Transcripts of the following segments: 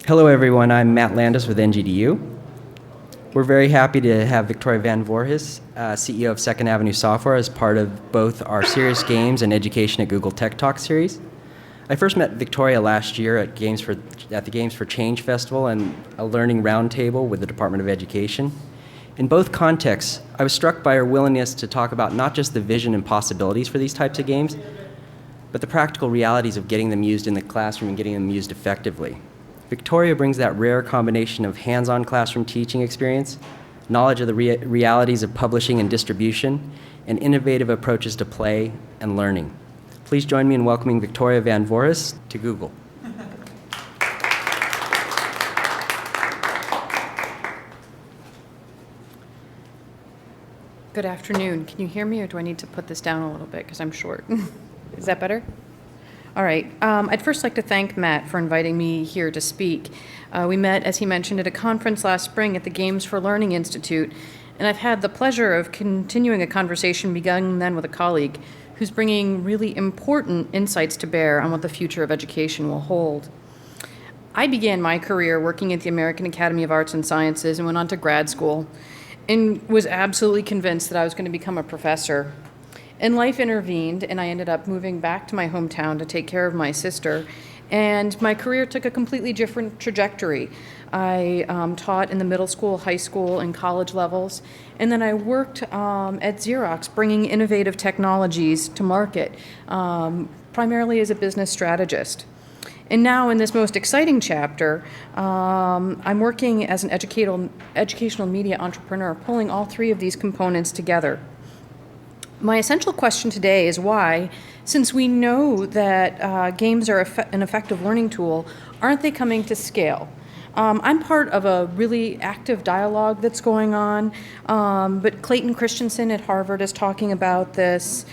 Hello everyone, I'm Matt Landis with NGDU. We're very happy to have Victoria Van Voorhis, CEO of Second Avenue Software, as part of both our Serious Games and Education at Google Tech Talk series. I first met Victoria last year at the Games for Change Festival and a learning roundtable with the Department of Education. In both contexts, I was struck by her willingness to talk about not just the vision and possibilities for these types of games, but the practical realities of getting them used in the classroom and getting them used effectively. Victoria brings that rare combination of hands-on classroom teaching experience, knowledge of the realities of publishing and distribution, and innovative approaches to play and learning. Please join me in welcoming Victoria Van Voorhis to Google. Good afternoon. Can you hear me, or do I need to put this down a little bit because I'm short? Is that better? All right. I'd first like to thank Matt for inviting me here to speak. We met, as he mentioned, at a conference last spring at the Games for Learning Institute, and I've had the pleasure of continuing a conversation begun then with a colleague who's bringing really important insights to bear on what the future of education will hold. I began my career working at the American Academy of Arts and Sciences and went on to grad school and was absolutely convinced that I was going to become a professor. And life intervened, and I ended up moving back to my hometown to take care of my sister, and my career took a completely different trajectory. I taught in the middle school, high school, and college levels, and then I worked at Xerox, bringing innovative technologies to market, primarily as a business strategist. And now in this most exciting chapter, I'm working as an educational media entrepreneur, pulling all three of these components together. My essential question today is why, since we know that games are an effective learning tool, aren't they coming to scale? I'm part of a really active dialogue that's going on, but Clayton Christensen at Harvard is talking about this.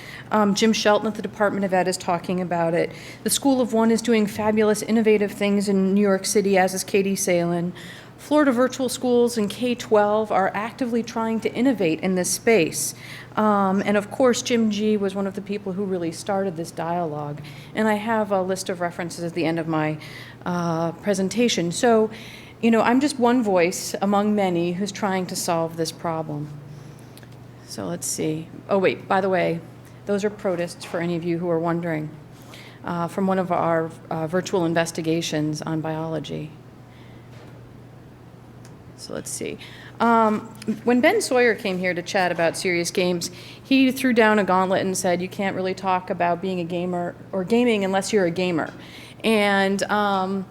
Jim Shelton at the Department of Ed is talking about it. The School of One is doing fabulous, innovative things in New York City, as is Katie Salen. Florida Virtual Schools and K-12 are actively trying to innovate in this space. And of course, Jim G. was one of the people who really started this dialogue. And I have a list of references at the end of my presentation. So, I'm just one voice among many who's trying to solve this problem. So let's see. Oh, wait, by the way, those are protists for any of you who are wondering, from one of our virtual investigations on biology. So let's see. When Ben Sawyer came here to chat about serious games, he threw down a gauntlet and said, you can't really talk about being a gamer or gaming unless you're a gamer. And I'm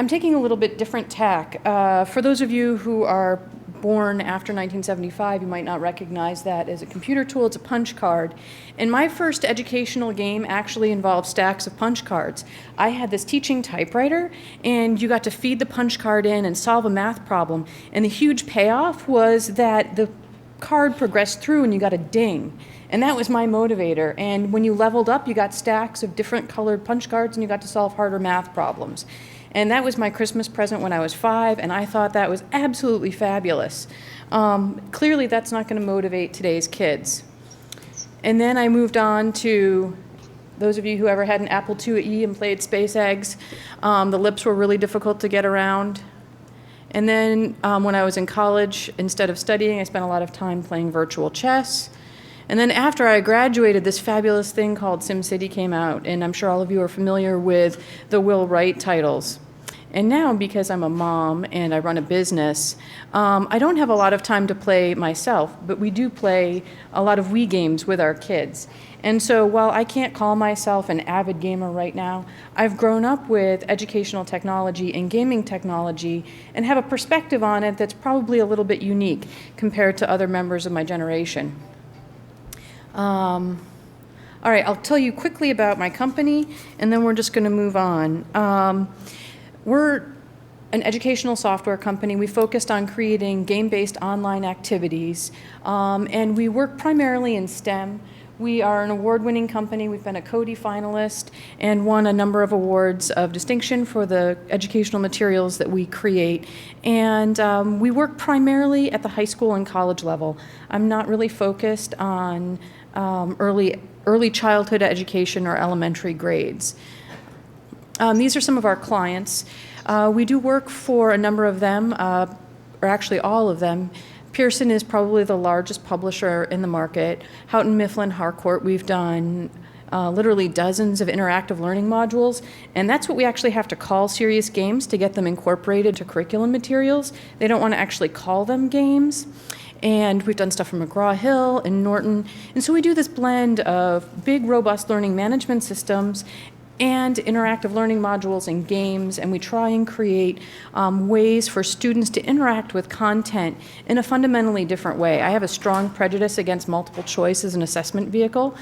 taking a little bit different tack. For those of you who are born after 1975, you might not recognize that as a computer tool. It's a punch card. And my first educational game actually involved stacks of punch cards. I had this teaching typewriter, and you got to feed the punch card in and solve a math problem. And the huge payoff was that the card progressed through and you got a ding. And that was my motivator. And when you leveled up, you got stacks of different colored punch cards and you got to solve harder math problems. And that was my Christmas present when I was 5, and I thought that was absolutely fabulous. Clearly, that's not going to motivate today's kids. And then I moved on to those of you who ever had an Apple IIe and played Space Eggs. The lips were really difficult to get around. And then when I was in college, instead of studying, I spent a lot of time playing virtual chess. And then after I graduated, this fabulous thing called SimCity came out, and I'm sure all of you are familiar with the Will Wright titles. And now, because I'm a mom and I run a business, I don't have a lot of time to play myself, but we do play a lot of Wii games with our kids. And so while I can't call myself an avid gamer right now, I've grown up with educational technology and gaming technology and have a perspective on it that's probably a little bit unique compared to other members of my generation. All right, I'll tell you quickly about my company, and then we're just going to move on. We're an educational software company. We focused on creating game-based online activities, and we work primarily in STEM. We are an award-winning company. We've been a CODI finalist and won a number of awards of distinction for the educational materials that we create. And we work primarily at the high school and college level. I'm not really focused on early childhood education or elementary grades. These are some of our clients. We do work for a number of them, or actually all of them. Pearson is probably the largest publisher in the market. Houghton Mifflin Harcourt, we've done literally dozens of interactive learning modules, and that's what we actually have to call serious games to get them incorporated to curriculum materials. They don't want to actually call them games. And we've done stuff from McGraw-Hill and Norton. And so we do this blend of big, robust learning management systems and interactive learning modules and games, and we try and create ways for students to interact with content in a fundamentally different way. I have a strong prejudice against multiple choice as an assessment vehicle,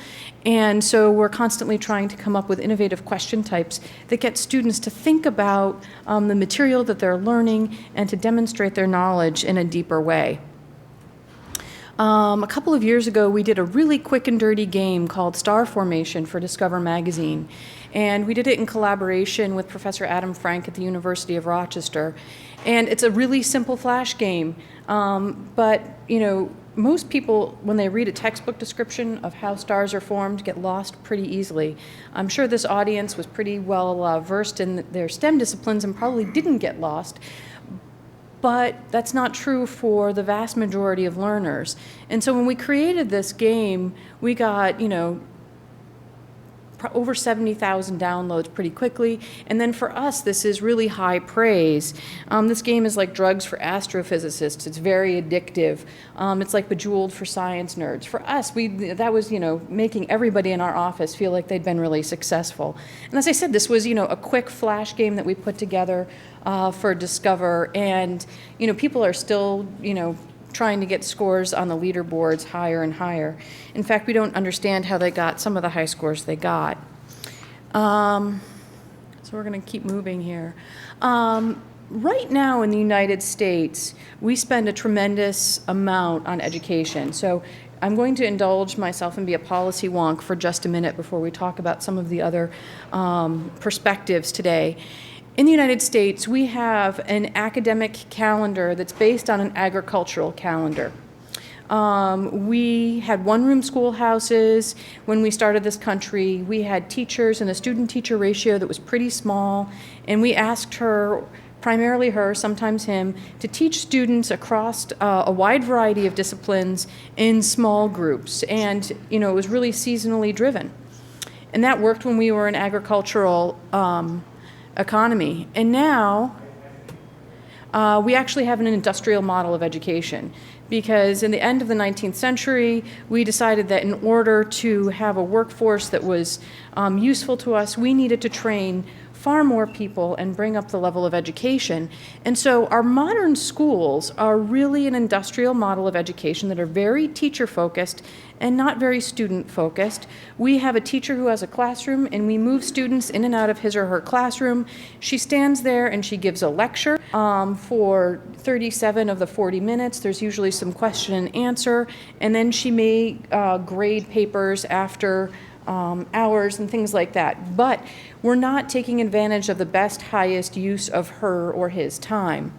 and so we're constantly trying to come up with innovative question types that get students to think about the material that they're learning and to demonstrate their knowledge in a deeper way. A couple of years ago, we did a really quick and dirty game called Star Formation for Discover Magazine. And we did it in collaboration with Professor Adam Frank at the University of Rochester. And it's a really simple flash game. But, you know, most people, when they read a textbook description of how stars are formed, get lost pretty easily. I'm sure this audience was pretty well versed in their STEM disciplines and probably didn't get lost. But that's not true for the vast majority of learners. And so when we created this game, we got, you know, over 70,000 downloads pretty quickly. And then for us, this is really high praise. This game is like drugs for astrophysicists. It's very addictive. It's like Bejeweled for science nerds. For us, that was, you know, making everybody in our office feel like they'd been really successful. And as I said, this was, you know, a quick flash game that we put together for Discover. And, you know, people are still, you know, trying to get scores on the leaderboards higher and higher. In fact, we don't understand how they got some of the high scores they got. So we're going to keep moving here. Right now in the United States, we spend a tremendous amount on education. So I'm going to indulge myself and be a policy wonk for just a minute before we talk about some of the other perspectives today. In the United States, we have an academic calendar that's based on an agricultural calendar. We had one-room schoolhouses when we started this country. We had teachers and a student-teacher ratio that was pretty small, and we asked her, primarily her, sometimes him, to teach students across a wide variety of disciplines in small groups. And, you know, it was really seasonally driven. And that worked when we were an agricultural economy. And now we actually have an industrial model of education, because in the end of the 19th century, we decided that in order to have a workforce that was useful to us, we needed to train far more people and bring up the level of education. And so our modern schools are really an industrial model of education that are very teacher-focused and not very student-focused. We have a teacher who has a classroom, and we move students in and out of his or her classroom. She stands there and she gives a lecture for 37 of the 40 minutes. There's usually some question and answer, and then she may grade papers after hours and things like that. But we're not taking advantage of the best, highest use of her or his time.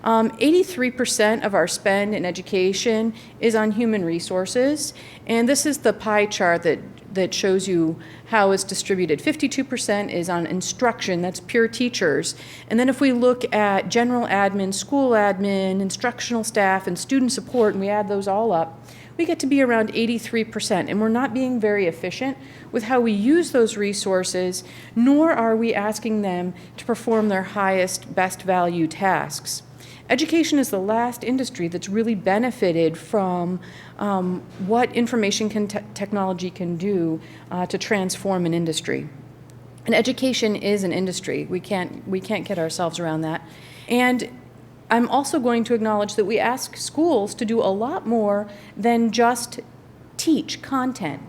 83% of our spend in education is on human resources, and this is the pie chart that shows you how it's distributed. 52% is on instruction, that's pure teachers. And then if we look at general admin, school admin, instructional staff, and student support, and we add those all up, we get to be around 83%, and we're not being very efficient with how we use those resources, nor are we asking them to perform their highest, best value tasks. Education is the last industry that's really benefited from what information technology can do to transform an industry. And education is an industry. We can't get ourselves around that. And I'm also going to acknowledge that we ask schools to do a lot more than just teach content.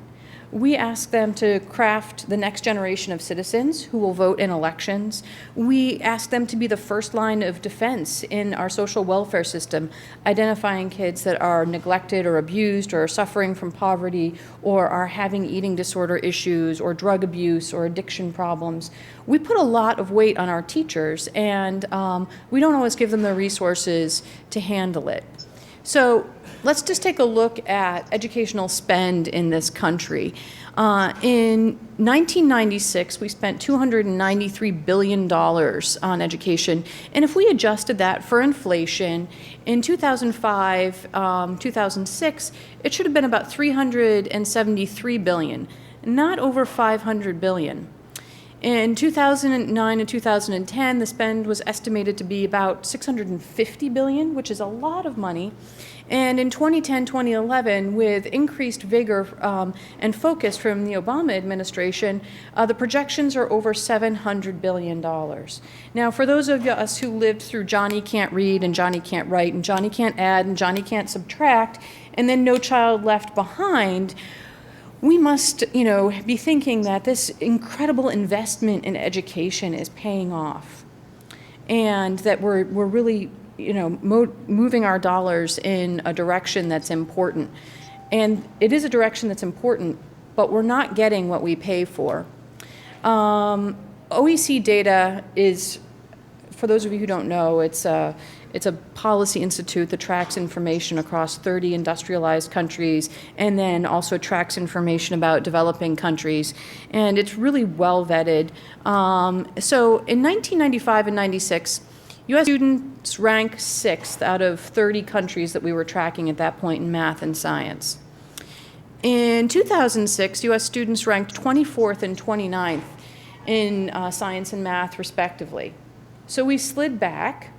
We ask them to craft the next generation of citizens who will vote in elections. We ask them to be the first line of defense in our social welfare system, identifying kids that are neglected or abused or are suffering from poverty or are having eating disorder issues or drug abuse or addiction problems. We put a lot of weight on our teachers, and we don't always give them the resources to handle it. So let's just take a look at educational spend in this country. In 1996, we spent $293 billion on education. And if we adjusted that for inflation, in 2005, 2006, it should have been about $373 billion, not over $500 billion. In 2009 and 2010, the spend was estimated to be about $650 billion, which is a lot of money. And in 2010, 2011, with increased vigor and focus from the Obama administration, the projections are over $700 billion. Now, for those of us who lived through Johnny Can't Read and Johnny Can't Write and Johnny Can't Add and Johnny Can't Subtract, and then No Child Left Behind, we must, be thinking that this incredible investment in education is paying off, and that we're really moving our dollars in a direction that's important. And it is a direction that's important, but we're not getting what we pay for. OECD Data is, for those of you who don't know, it's a policy institute that tracks information across 30 industrialized countries and then also tracks information about developing countries. And it's really well vetted. So in 1995 and 96, U.S. students ranked 6th out of 30 countries that we were tracking at that point in math and science. In 2006, U.S. students ranked 24th and 29th in science and math, respectively. So we slid back,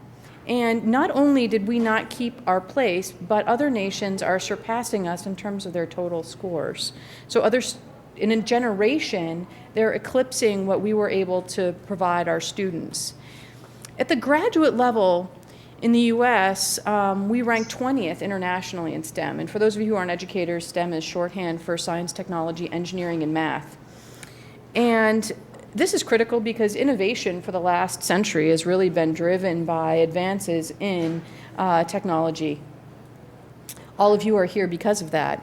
and not only did we not keep our place, but other nations are surpassing us in terms of their total scores. So others, in a generation, they're eclipsing what we were able to provide our students. At the graduate level in the US, we rank 20th internationally in STEM. And for those of you who aren't educators, STEM is shorthand for science, technology, engineering, and math. And this is critical because innovation for the last century has really been driven by advances in technology. All of you are here because of that.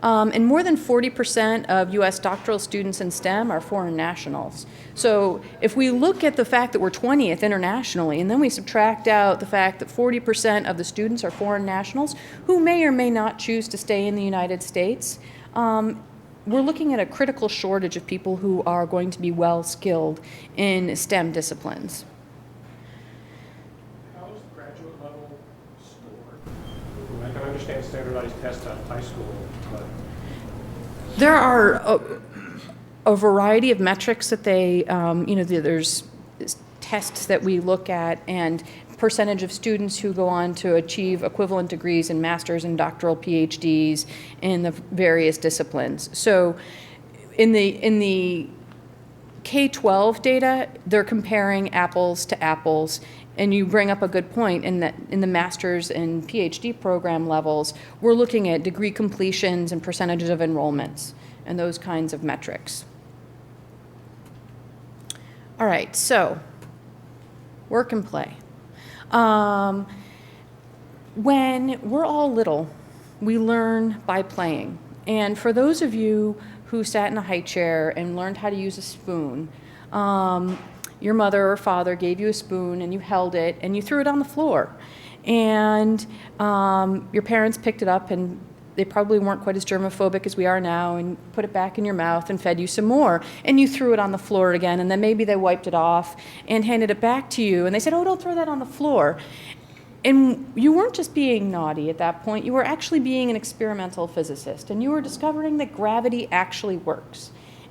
And more than 40% of US doctoral students in STEM are foreign nationals. So if we look at the fact that we're 20th internationally, and then we subtract out the fact that 40% of the students are foreign nationals who may or may not choose to stay in the United States, we're looking at a critical shortage of people who are going to be well skilled in STEM disciplines. How is graduate level scored? I can understand standardized tests out of high school, but there are a variety of metrics that they, there's tests that we look at, and percentage of students who go on to achieve equivalent degrees in master's and doctoral PhDs in the various disciplines. So in the K-12 data, they're comparing apples to apples, and you bring up a good point in that in the master's and PhD program levels, we're looking at degree completions and percentages of enrollments and those kinds of metrics. All right, so work and play. When we're all little, we learn by playing. And for those of you who sat in a high chair and learned how to use a spoon, your mother or father gave you a spoon and you held it and you threw it on the floor. And your parents picked it up, and they probably weren't quite as germophobic as we are now, and put it back in your mouth and fed you some more. And you threw it on the floor again, and then maybe they wiped it off and handed it back to you. And they said, "Oh, don't throw that on the floor." And you weren't just being naughty at that point. You were actually being an experimental physicist, and you were discovering that gravity actually works,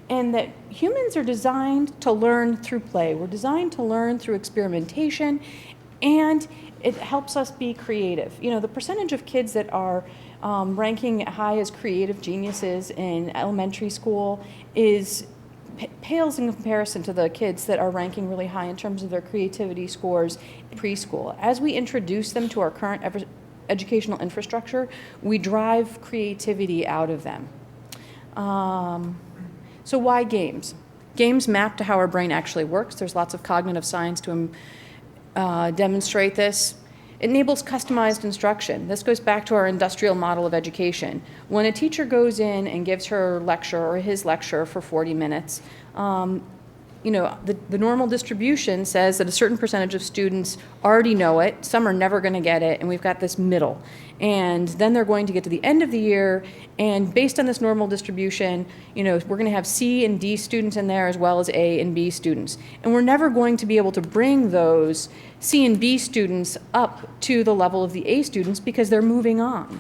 and that humans are designed to learn through play. We're designed to learn through experimentation, and it helps us be creative. The percentage of kids that are ranking high as creative geniuses in elementary school pales in comparison to the kids that are ranking really high in terms of their creativity scores in preschool. As we introduce them to our current educational infrastructure, we drive creativity out of them. So why games? Games map to how our brain actually works. There's lots of cognitive science to demonstrate this. It enables customized instruction. This goes back to our industrial model of education. When a teacher goes in and gives her lecture or his lecture for 40 minutes, the normal distribution says that a certain percentage of students already know it, some are never going to get it, and we've got this middle. And then they're going to get to the end of the year, and based on this normal distribution, we're going to have C and D students in there as well as A and B students. And we're never going to be able to bring those C and B students up to the level of the A students because they're moving on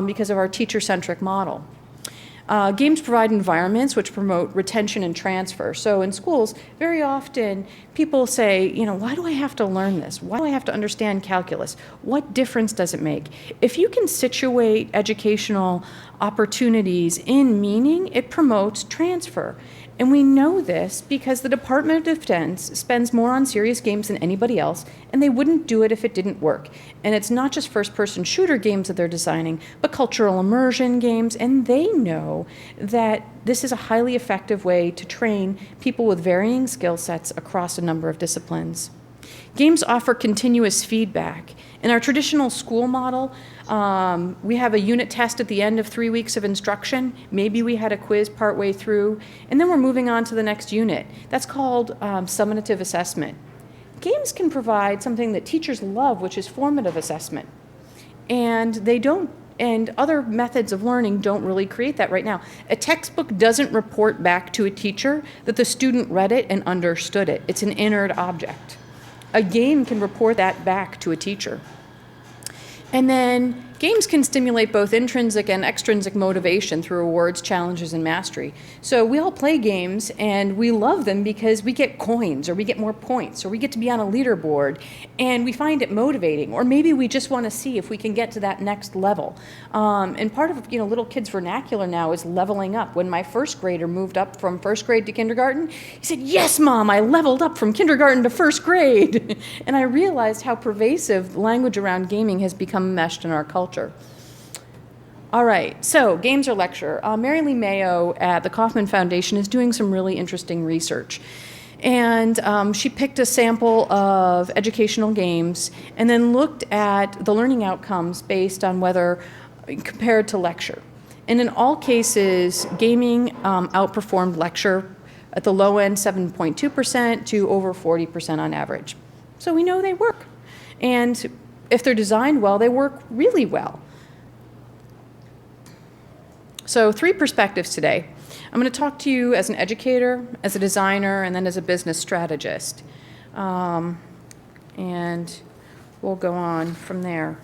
because of our teacher-centric model. Games provide environments which promote retention and transfer. So in schools, very often people say, why do I have to learn this? Why do I have to understand calculus? What difference does it make? If you can situate educational opportunities in meaning, it promotes transfer. And we know this because the Department of Defense spends more on serious games than anybody else, and they wouldn't do it if it didn't work. And it's not just first-person shooter games that they're designing, but cultural immersion games, and they know that this is a highly effective way to train people with varying skill sets across a number of disciplines. Games offer continuous feedback. In our traditional school model, we have a unit test at the end of 3 weeks of instruction. Maybe we had a quiz partway through, and then we're moving on to the next unit. That's called summative assessment. Games can provide something that teachers love, which is formative assessment. And other methods of learning don't really create that right now. A textbook doesn't report back to a teacher that the student read it and understood it. It's an inert object. A game can report that back to a teacher. And then games can stimulate both intrinsic and extrinsic motivation through rewards, challenges, and mastery. So we all play games, and we love them because we get coins, or we get more points, or we get to be on a leaderboard, and we find it motivating. Or maybe we just want to see if we can get to that next level. And part of little kids' vernacular now is leveling up. When my first grader moved up from first grade to kindergarten, he said, "Yes, Mom, I leveled up from kindergarten to first grade." And I realized how pervasive language around gaming has become meshed in our culture. All right, so games or lecture. Mary Lee Mayo at the Kauffman Foundation is doing some really interesting research. And she picked a sample of educational games and then looked at the learning outcomes based on whether compared to lecture. And in all cases, gaming outperformed lecture at the low end 7.2% to over 40% on average. So we know they work. And if they're designed well, they work really well. So 3 perspectives today. I'm going to talk to you as an educator, as a designer, and then as a business strategist. And we'll go on from there.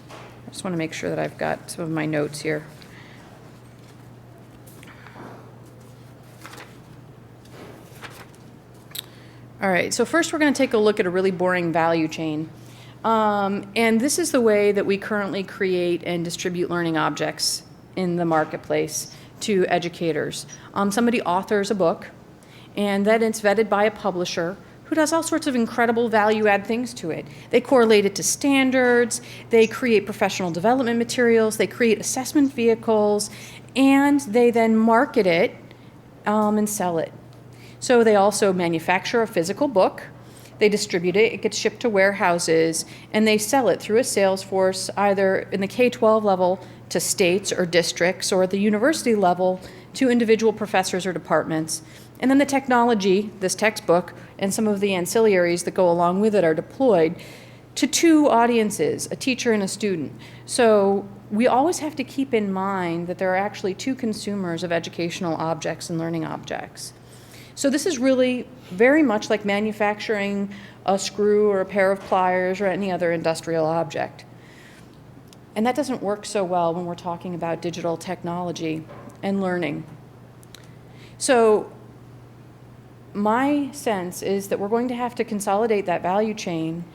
I just want to make sure that I've got some of my notes here. All right, so first we're going to take a look at a really boring value chain. And this is the way that we currently create and distribute learning objects in the marketplace to educators. Somebody authors a book, and then it's vetted by a publisher who does all sorts of incredible value-add things to it. They correlate it to standards, they create professional development materials, they create assessment vehicles, and they then market it and sell it. So they also manufacture a physical book, they distribute it, it gets shipped to warehouses, and they sell it through a sales force, either in the K-12 level to states or districts, or at the university level to individual professors or departments. And then the technology, this textbook, and some of the ancillaries that go along with it are deployed to 2 audiences, a teacher and a student. So we always have to keep in mind that there are actually 2 consumers of educational objects and learning objects. So this is really very much like manufacturing a screw or a pair of pliers or any other industrial object. And that doesn't work so well when we're talking about digital technology and learning. So my sense is that we're going to have to consolidate that value chain,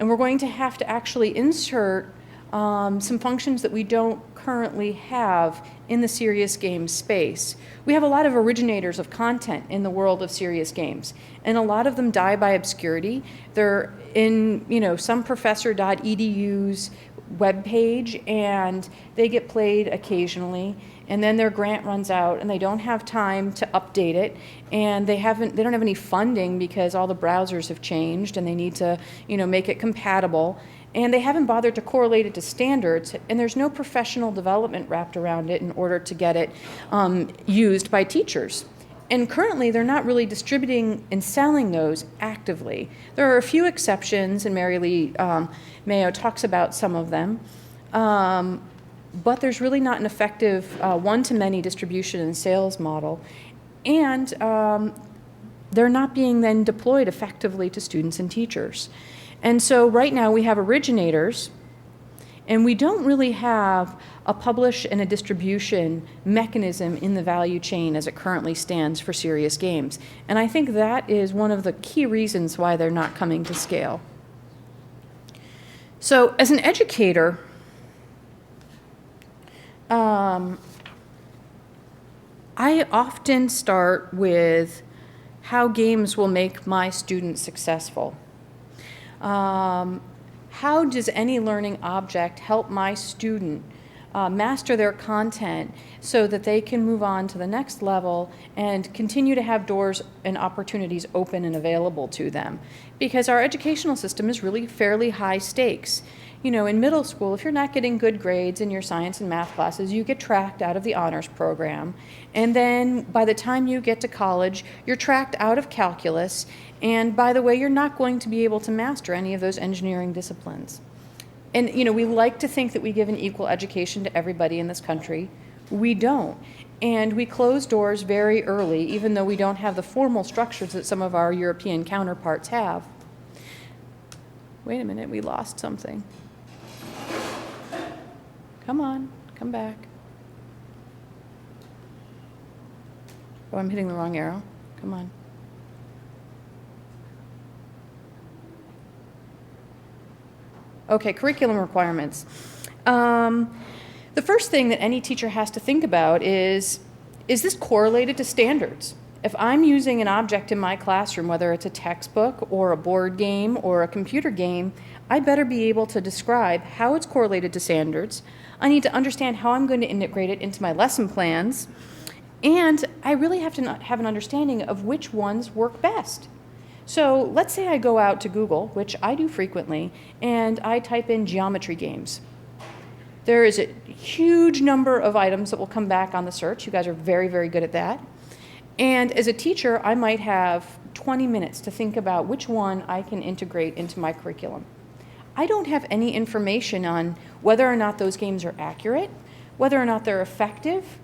and we're going to have to actually insert some functions that we don't currently have in the serious games space. We have a lot of originators of content in the world of serious games, and a lot of them die by obscurity. They're in, some professor.edu's webpage, and they get played occasionally, and then their grant runs out and they don't have time to update it, and they don't have any funding because all the browsers have changed and they need to make it compatible, and they haven't bothered to correlate it to standards, and there's no professional development wrapped around it in order to get it used by teachers. And currently, they're not really distributing and selling those actively. There are a few exceptions, and Mary Lee Mayo talks about some of them. But there's really not an effective one-to-many distribution and sales model. And they're not being then deployed effectively to students and teachers. And so right now we have originators, and we don't really have a publish and a distribution mechanism in the value chain as it currently stands for serious games. And I think that is one of the key reasons why they're not coming to scale. So as an educator, I often start with how games will make my students successful. How does any learning object help my student master their content so that they can move on to the next level and continue to have doors and opportunities open and available to them? Because our educational system is really fairly high stakes. You know, in middle school, if you're not getting good grades in your science and math classes, you get tracked out of the honors program. And then by the time you get to college, you're tracked out of calculus. And by the way, you're not going to be able to master any of those engineering disciplines. And, you know, we like to think that we give an equal education to everybody in this country. We don't. And we close doors very early, even though we don't have the formal structures that some of our European counterparts have. Wait a minute, we lost something. Come on, come back. Oh, I'm hitting the wrong arrow. Come on. Okay, curriculum requirements. The first thing that any teacher has to think about is this correlated to standards? If I'm using an object in my classroom, whether it's a textbook or a board game or a computer game, I better be able to describe how it's correlated to standards. I need to understand how I'm going to integrate it into my lesson plans. And I really have to have an understanding of which ones work best. So let's say I go out to Google, which I do frequently, and I type in geometry games. There is a huge number of items that will come back on the search. You guys are very, very good at that. And as a teacher, I might have 20 minutes to think about which one I can integrate into my curriculum. I don't have any information on whether or not those games are accurate, whether or not they're effective,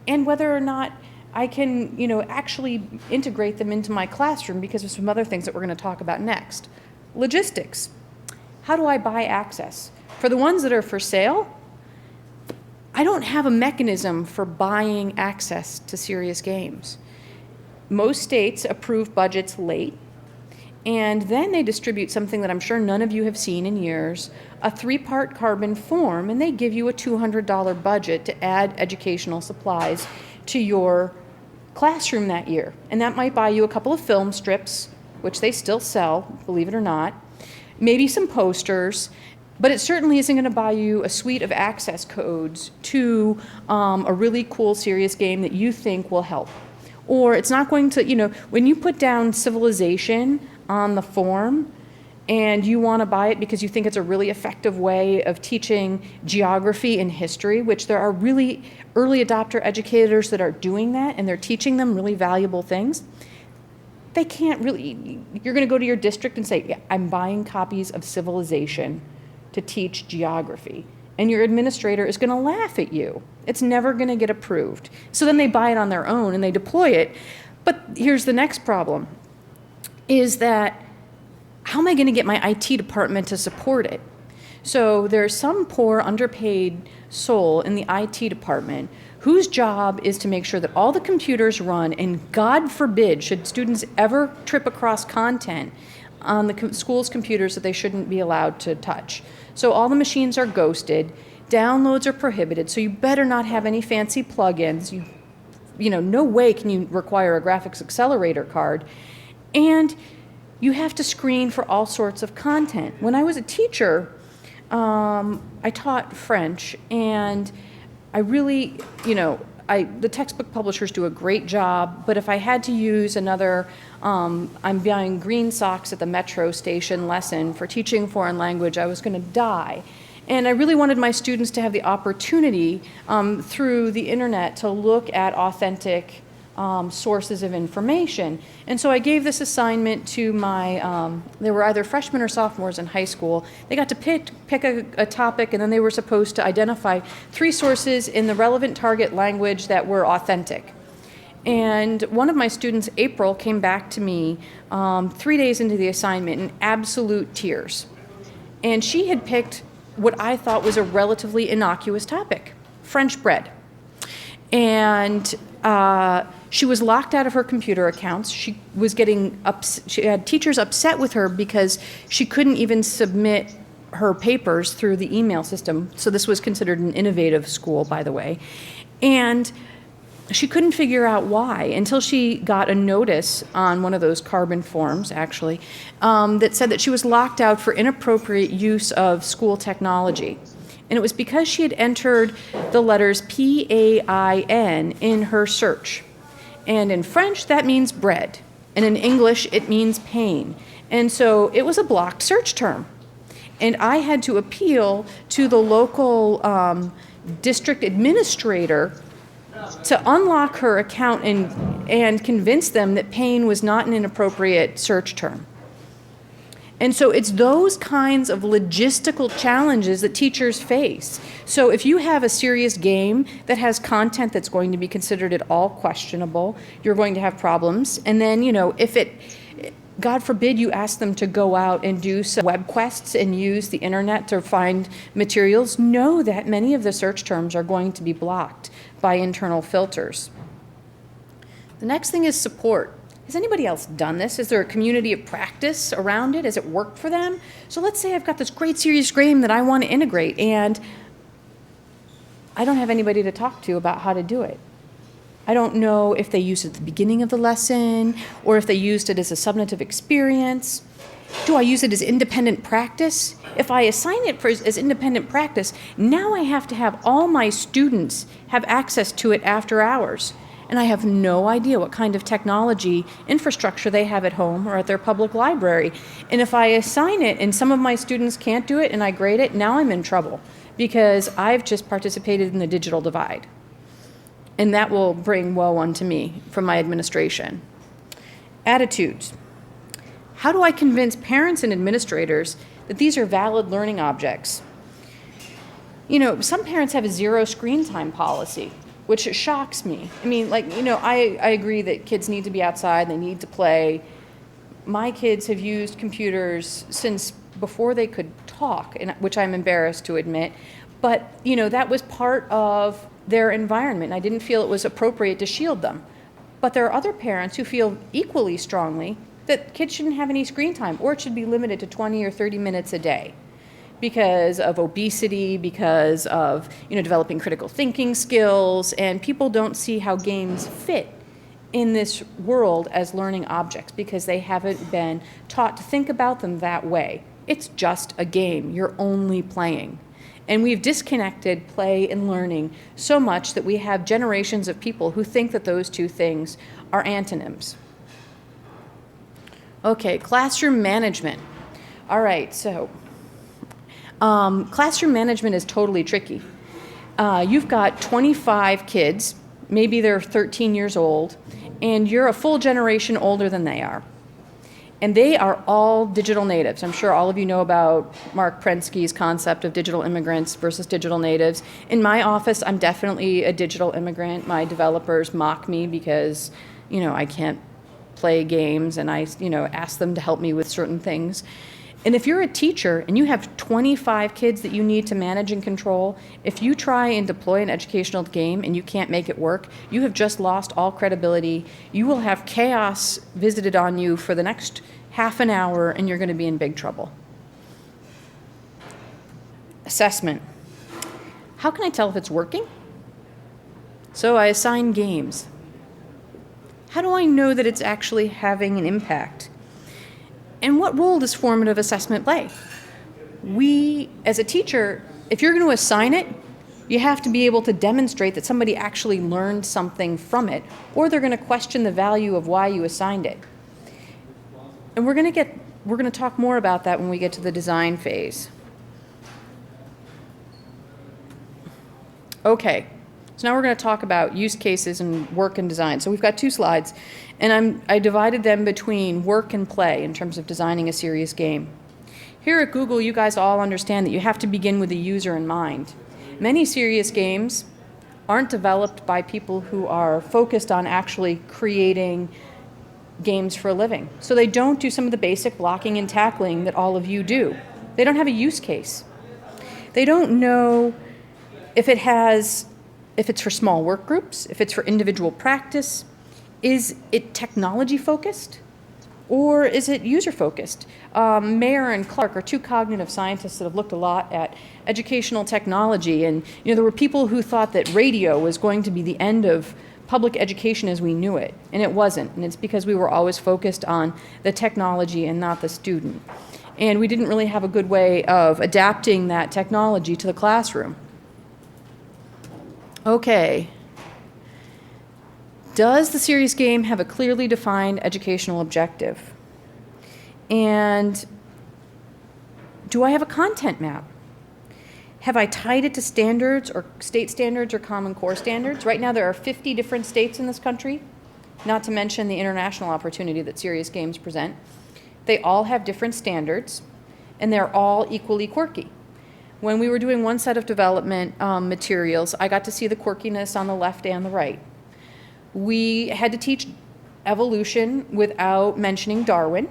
and whether or not I can, you know, actually integrate them into my classroom because of some other things that we're going to talk about next. Logistics. How do I buy access? For the ones that are for sale, I don't have a mechanism for buying access to serious games. Most states approve budgets late, and then they distribute something that I'm sure none of you have seen in years, a 3-part carbon form, and they give you a $200 budget to add educational supplies to your classroom that year. And that might buy you a couple of film strips, which they still sell, believe it or not, maybe some posters, but it certainly isn't going to buy you a suite of access codes to a really cool, serious game that you think will help. Or it's not going to, you know, when you put down civilization on the form and you want to buy it because you think it's a really effective way of teaching geography and history, which there are really early adopter educators that are doing that, and they're teaching them really valuable things, they can't really, you're going to go to your district and say, yeah, I'm buying copies of Civilization to teach geography. And your administrator is going to laugh at you. It's never going to get approved. So then they buy it on their own and they deploy it. But here's the next problem, is that how am I going to get my IT department to support it? So there's some poor underpaid soul in the IT department whose job is to make sure that all the computers run, and God forbid, should students ever trip across content on the school's computers that they shouldn't be allowed to touch. So all the machines are ghosted, downloads are prohibited, so you better not have any fancy plugins. You know, no way can you require a graphics accelerator card. And you have to screen for all sorts of content. When I was a teacher, I taught French, and I really, you know, the textbook publishers do a great job, but if I had to use another I'm buying green socks at the metro station lesson for teaching foreign language, I was going to die. And I really wanted my students to have the opportunity through the internet to look at authentic sources of information. And so I gave this assignment to my, they were either freshmen or sophomores in high school. They got to pick a topic, and then they were supposed to identify 3 sources in the relevant target language that were authentic. And one of my students, April, came back to me 3 days into the assignment in absolute tears. And she had picked what I thought was a relatively innocuous topic, French bread. And she was locked out of her computer accounts. She was she had teachers upset with her because she couldn't even submit her papers through the email system. So this was considered an innovative school, by the way. And she couldn't figure out why until she got a notice on one of those carbon forms, actually, that said that she was locked out for inappropriate use of school technology. And it was because she had entered the letters PAIN in her search. And in French, that means bread. And in English, it means pain. And so it was a blocked search term. And I had to appeal to the local district administrator to unlock her account and convince them that pain was not an inappropriate search term. And so it's those kinds of logistical challenges that teachers face. So if you have a serious game that has content that's going to be considered at all questionable, you're going to have problems. And then, if God forbid you ask them to go out and do some web quests and use the internet to find materials, know that many of the search terms are going to be blocked by internal filters. The next thing is support. Has anybody else done this? Is there a community of practice around it? Has it worked for them? So let's say I've got this great serious game that I want to integrate, and I don't have anybody to talk to about how to do it. I don't know if they used it at the beginning of the lesson or if they used it as a substantive experience. Do I use it as independent practice? If I assign it as independent practice, now I have to have all my students have access to it after hours. And I have no idea what kind of technology infrastructure they have at home or at their public library. And if I assign it and some of my students can't do it and I grade it, now I'm in trouble because I've just participated in the digital divide. And that will bring woe unto me from my administration. Attitudes. How do I convince parents and administrators that these are valid learning objects? Some parents have a 0 screen time policy, which shocks me. I agree that kids need to be outside, they need to play. My kids have used computers since before they could talk, which I'm embarrassed to admit. But, that was part of their environment. I didn't feel it was appropriate to shield them. But there are other parents who feel equally strongly that kids shouldn't have any screen time, or it should be limited to 20 or 30 minutes a day because of obesity, because of developing critical thinking skills, and people don't see how games fit in this world as learning objects because they haven't been taught to think about them that way. It's just a game. You're only playing. And we've disconnected play and learning so much that we have generations of people who think that those two things are antonyms. Okay, classroom management. All right, so classroom management is totally tricky. You've got 25 kids, maybe they're 13 years old, and you're a full generation older than they are. And they are all digital natives. I'm sure all of you know about Mark Prensky's concept of digital immigrants versus digital natives. In my office, I'm definitely a digital immigrant. My developers mock me because, I can't play games, and I, ask them to help me with certain things. And if you're a teacher and you have 25 kids that you need to manage and control, if you try and deploy an educational game and you can't make it work, you have just lost all credibility. You will have chaos visited on you for the next half an hour, and you're going to be in big trouble. Assessment. How can I tell if it's working? So I assign games. How do I know that it's actually having an impact? And what role does formative assessment play? We, as a teacher, if you're going to assign it, you have to be able to demonstrate that somebody actually learned something from it, or they're going to question the value of why you assigned it. And we're going to talk more about that when we get to the design phase. Okay, So now we're going to talk about use cases and work and design. So we've got 2 slides, and I divided them between work and play in terms of designing a serious game. Here at Google, you guys all understand that you have to begin with the user in mind. Many serious games aren't developed by people who are focused on actually creating games for a living. So they don't do some of the basic blocking and tackling that all of you do. They don't have a use case. They don't know if it's for small work groups, if it's for individual practice. Is it technology focused? Or is it user focused? Mayer and Clark are 2 cognitive scientists that have looked a lot at educational technology, and there were people who thought that radio was going to be the end of public education as we knew it, and it wasn't, and it's because we were always focused on the technology and not the student. And we didn't really have a good way of adapting that technology to the classroom. Okay. Does the serious game have a clearly defined educational objective? And do I have a content map? Have I tied it to standards or state standards or Common Core standards? Right now there are 50 different states in this country, not to mention the international opportunity that serious games present. They all have different standards, and they're all equally quirky. When we were doing one set of development materials, I got to see the quirkiness on the left and the right. We had to teach evolution without mentioning Darwin,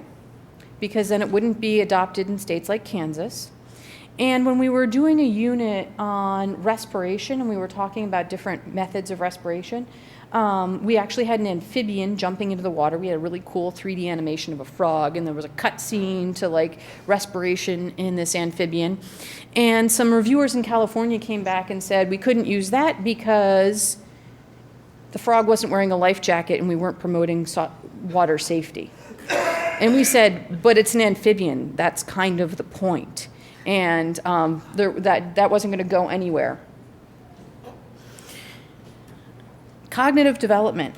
because then it wouldn't be adopted in states like Kansas. And when we were doing a unit on respiration, and we were talking about different methods of respiration, we actually had an amphibian jumping into the water. We had a really cool 3D animation of a frog, and there was a cut scene to like respiration in this amphibian. And some reviewers in California came back and said we couldn't use that because the frog wasn't wearing a life jacket and we weren't promoting water safety. And we said, but it's an amphibian. That's kind of the point. And that wasn't going to go anywhere. Cognitive development.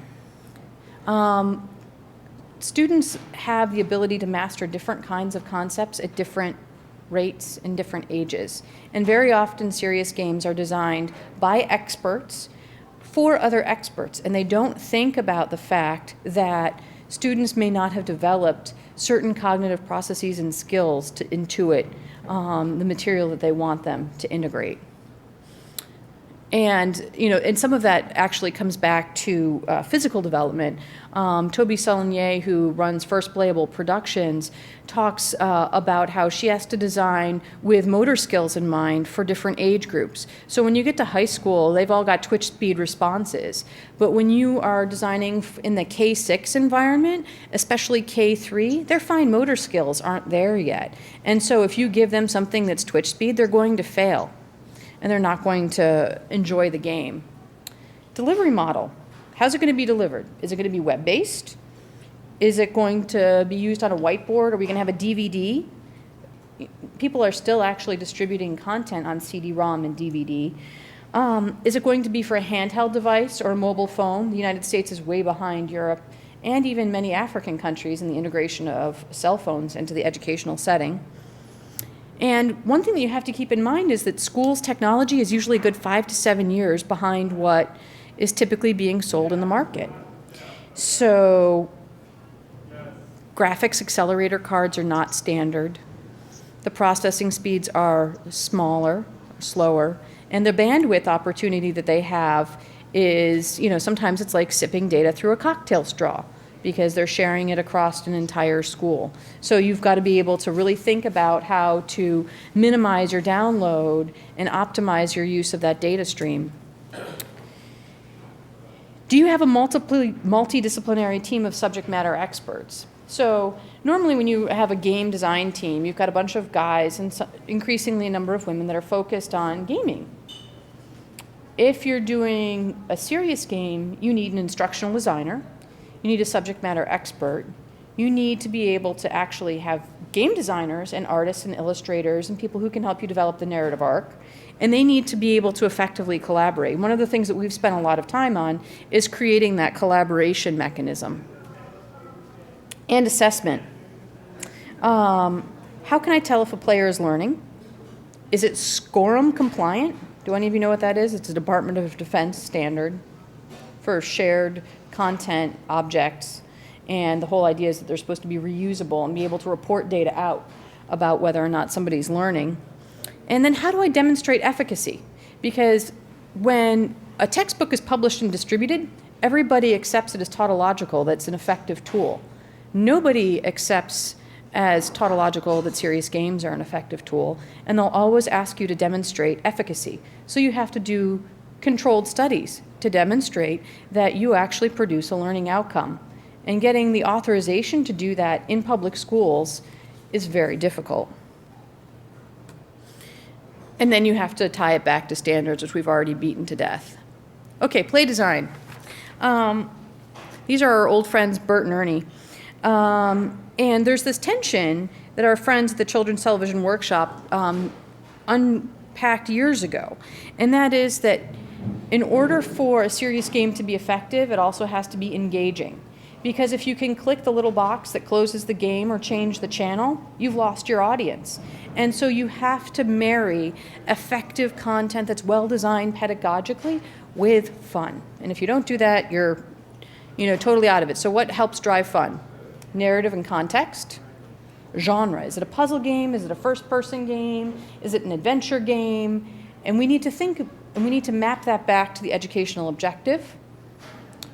Students have the ability to master different kinds of concepts at different rates and different ages. And very often serious games are designed by experts for other experts, and they don't think about the fact that students may not have developed certain cognitive processes and skills to intuit the material that they want them to integrate. And, and some of that actually comes back to physical development. Toby Solonier, who runs First Playable Productions, talks about how she has to design with motor skills in mind for different age groups. So when you get to high school, they've all got twitch speed responses. But when you are designing in the K-6 environment, especially K-3, their fine motor skills aren't there yet. And so if you give them something that's twitch speed, they're going to fail, and they're not going to enjoy the game. Delivery model. How's it going to be delivered? Is it going to be web-based? Is it going to be used on a whiteboard? Are we going to have a DVD? People are still actually distributing content on CD-ROM and DVD. Is it going to be for a handheld device or a mobile phone? The United States is way behind Europe and even many African countries in the integration of cell phones into the educational setting. And one thing that you have to keep in mind is that schools' technology is usually a good 5 to 7 years behind what is typically being sold in the market. So graphics accelerator cards are not standard. The processing speeds are smaller, slower, and the bandwidth opportunity that they have is, sometimes it's like sipping data through a cocktail straw, because they're sharing it across an entire school. So you've got to be able to really think about how to minimize your download and optimize your use of that data stream. Do you have a multidisciplinary team of subject matter experts? So normally when you have a game design team, you've got a bunch of guys and increasingly a number of women that are focused on gaming. If you're doing a serious game, you need an instructional designer. You need a subject matter expert. You need to be able to actually have game designers and artists and illustrators and people who can help you develop the narrative arc. And they need to be able to effectively collaborate. One of the things that we've spent a lot of time on is creating that collaboration mechanism. And assessment. How can I tell if a player is learning? Is it SCORM compliant? Do any of you know what that is? It's a Department of Defense standard for shared content objects. And the whole idea is that they're supposed to be reusable and be able to report data out about whether or not somebody's learning. And then how do I demonstrate efficacy? Because when a textbook is published and distributed, everybody accepts it as tautological, that's an effective tool. Nobody accepts as tautological that serious games are an effective tool, and they'll always ask you to demonstrate efficacy. So you have to do controlled studies to demonstrate that you actually produce a learning outcome. And getting the authorization to do that in public schools is very difficult. And then you have to tie it back to standards, which we've already beaten to death. Okay, play design. These are our old friends, Bert and Ernie. And there's this tension that our friends at the Children's Television Workshop unpacked years ago. And that is that in order for a serious game to be effective, it also has to be engaging. Because if you can click the little box that closes the game or change the channel, you've lost your audience. And so you have to marry effective content that's well designed pedagogically with fun. And if you don't do that, you're totally out of it. So what helps drive fun? Narrative and context. Genre. Is it a puzzle game? Is it a first-person game? Is it an adventure game? And we need to map that back to the educational objective.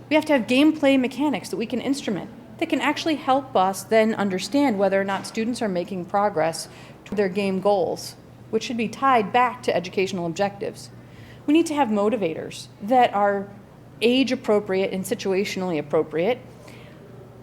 We have to have gameplay mechanics that we can instrument that can actually help us then understand whether or not students are making progress to their game goals, which should be tied back to educational objectives. We need to have motivators that are age appropriate and situationally appropriate.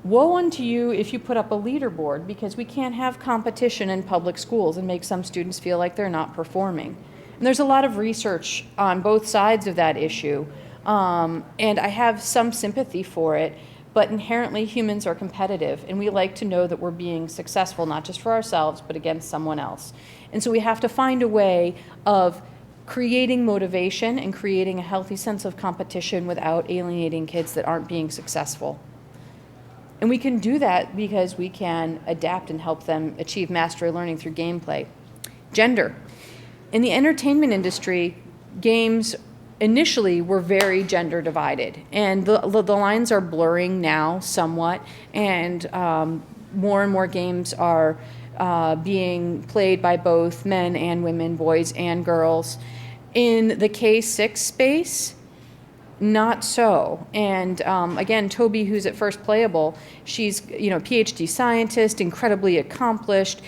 Woe unto you if you put up a leaderboard, because we can't have competition in public schools and make some students feel like they're not performing. And there's a lot of research on both sides of that issue. And I have some sympathy for it, but inherently humans are competitive, and we like to know that we're being successful, not just for ourselves, but against someone else. And so we have to find a way of creating motivation and creating a healthy sense of competition without alienating kids that aren't being successful. And we can do that because we can adapt and help them achieve mastery learning through gameplay. Gender. In the entertainment industry, games initially were very gender divided, and the lines are blurring now somewhat, and more games are being played by both men and women, boys and girls. In the K-6 space, not so. And again, Toby, who's at First Playable, she's PhD scientist, incredibly accomplished,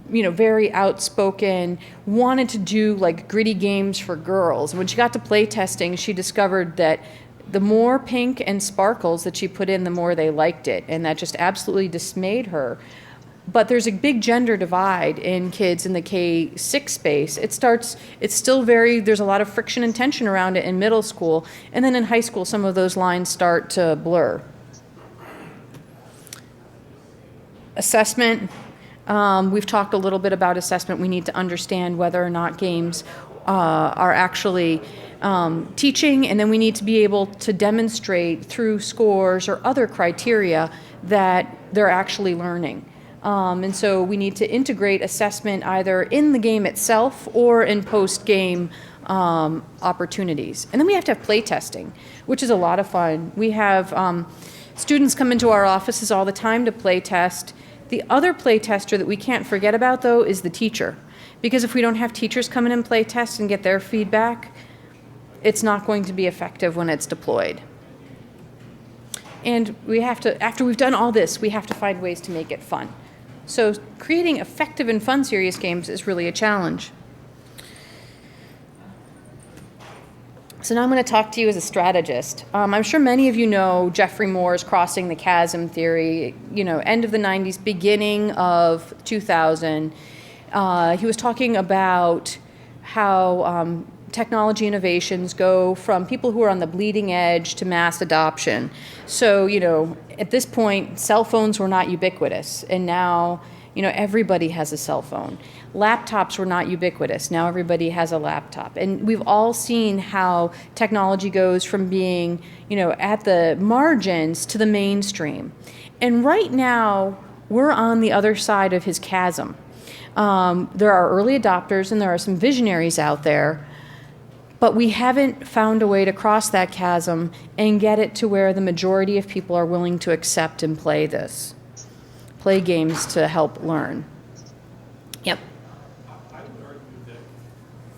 very outspoken, wanted to do like gritty games for girls. And when she got to play testing, she discovered that the more pink and sparkles that she put in, the more they liked it. And that just absolutely dismayed her. But there's a big gender divide in kids in the K-6 space. There's a lot of friction and tension around it in middle school. And then in high school, some of those lines start to blur. Assessment. We've talked a little bit about assessment. We need to understand whether or not games are actually teaching, and then we need to be able to demonstrate through scores or other criteria that they're actually learning. And so we need to integrate assessment either in the game itself or in post-game opportunities. And then we have to have play testing, which is a lot of fun. We have students come into our offices all the time to play test. The other play tester that we can't forget about, though, is the teacher. Because if we don't have teachers come in and play test and get their feedback, it's not going to be effective when it's deployed. And we have to, after we've done all this, we have to find ways to make it fun. So creating effective and fun serious games is really a challenge. So now I'm going to talk to you as a strategist. I'm sure many of you know Jeffrey Moore's crossing the chasm theory, end of the 90s, beginning of 2000. He was talking about how technology innovations go from people who are on the bleeding edge to mass adoption. So, at this point, cell phones were not ubiquitous, and now, everybody has a cell phone. Laptops were not ubiquitous. Now everybody has a laptop. And we've all seen how technology goes from being, at the margins to the mainstream. And right now, we're on the other side of his chasm. There are early adopters and there are some visionaries out there, But we haven't found a way to cross that chasm and get it to where the majority of people are willing to accept and play play games to help learn. Yep. I would argue that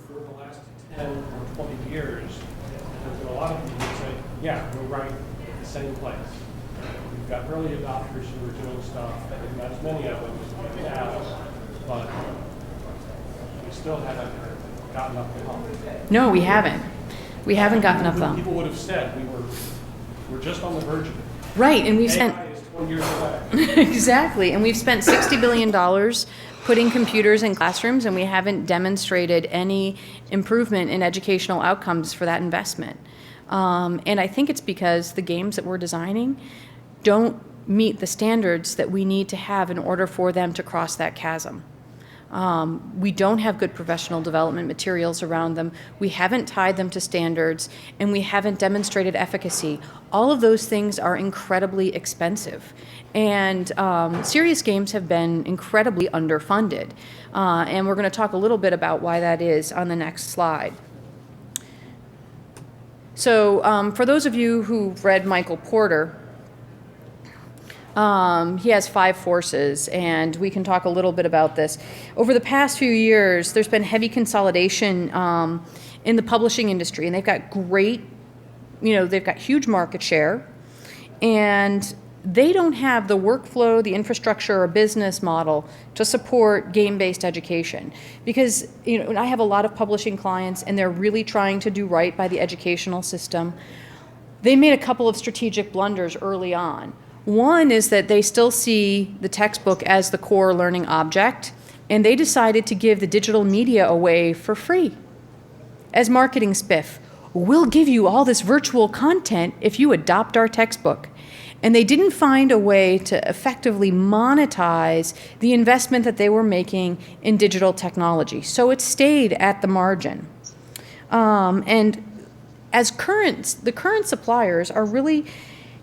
for the last 10 or 20 years, there's been a lot of people who say, yeah, we're right at the same place. We've got early adopters who are doing stuff, and not as many of them as we have, but we still haven't gotten up the hump. No, we haven't. We haven't gotten up the hump. People would have said we're just on the verge of it. Right, and we've spent... AI is 20 years away. Exactly, and we've spent $60 billion putting computers in classrooms, and we haven't demonstrated any improvement in educational outcomes for that investment. And I think it's because the games that we're designing don't meet the standards that we need to have in order for them to cross that chasm. We don't have good professional development materials around them. We haven't tied them to standards, and we haven't demonstrated efficacy. All of those things are incredibly expensive. And serious games have been incredibly underfunded. And we're going to talk a little bit about why that is on the next slide. So for those of you who've read Michael Porter, he has 5 forces, and we can talk a little bit about this. Over the past few years, there's been heavy consolidation in the publishing industry, and they've got they've got huge market share, and they don't have the workflow, the infrastructure, or business model to support game-based education. Because I have a lot of publishing clients, and they're really trying to do right by the educational system. They made a couple of strategic blunders early on. One is that they still see the textbook as the core learning object, and they decided to give the digital media away for free. As marketing spiff, we'll give you all this virtual content if you adopt our textbook. And they didn't find a way to effectively monetize the investment that they were making in digital technology. So it stayed at the margin. And as the current suppliers are really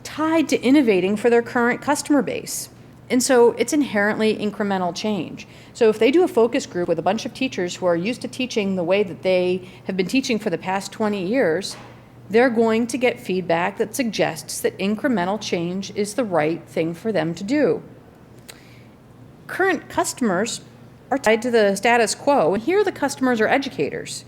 tied to innovating for their current customer base. And so it's inherently incremental change. So if they do a focus group with a bunch of teachers who are used to teaching the way that they have been teaching for the past 20 years, they're going to get feedback that suggests that incremental change is the right thing for them to do. Current customers are tied to the status quo, and here the customers are educators.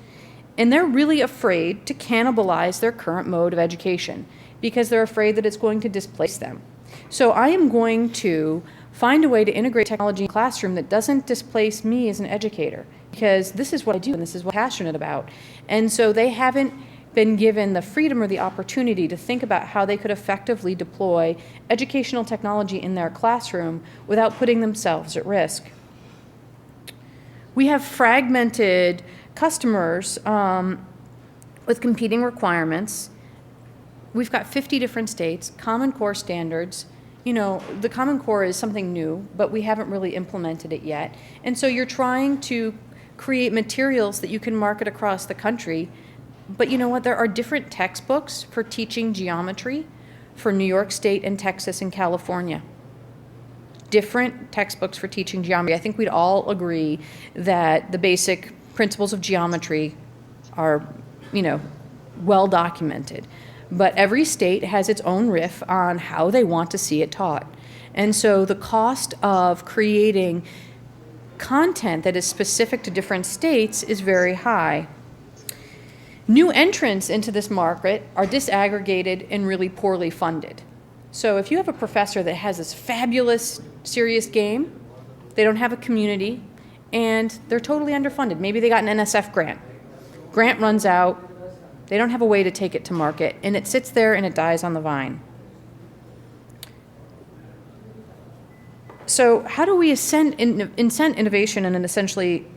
And they're really afraid to cannibalize their current mode of education, because they're afraid that it's going to displace them. So I am going to find a way to integrate technology in the classroom that doesn't displace me as an educator, because this is what I do and this is what I'm passionate about. And so they haven't been given the freedom or the opportunity to think about how they could effectively deploy educational technology in their classroom without putting themselves at risk. We have fragmented customers with competing requirements. We've got 50 different states, Common Core standards. The Common Core is something new, but we haven't really implemented it yet. And so you're trying to create materials that you can market across the country. But you know what? There are different textbooks for teaching geometry for New York State and Texas and California. Different textbooks for teaching geometry. I think we'd all agree that the basic principles of geometry are, well documented. But every state has its own riff on how they want to see it taught. And so the cost of creating content that is specific to different states is very high. New entrants into this market are disaggregated and really poorly funded. So if you have a professor that has this fabulous, serious game, they don't have a community, and they're totally underfunded. Maybe they got an NSF grant. Grant runs out. They don't have a way to take it to market, and it sits there and it dies on the vine. So how do we incent innovation in an essentially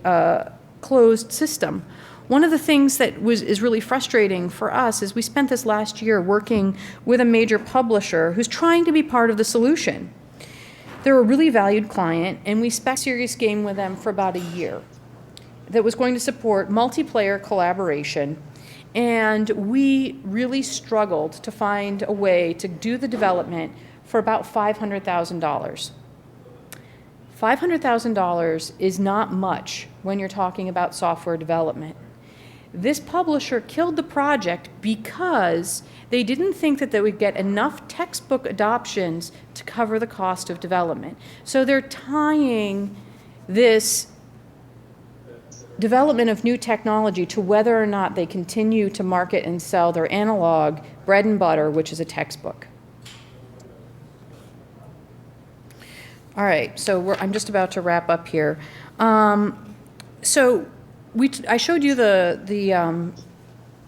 closed system? One of the things that is really frustrating for us is we spent this last year working with a major publisher who's trying to be part of the solution. They're a really valued client, and we spec serious game with them for about a year that was going to support multiplayer collaboration. And we really struggled to find a way to do the development for about $500,000. $500,000 is not much when you're talking about software development. This publisher killed the project because they didn't think that they would get enough textbook adoptions to cover the cost of development. So they're tying this development of new technology to whether or not they continue to market and sell their analog bread and butter, which is a textbook. All right, so I'm just about to wrap up here. I showed you the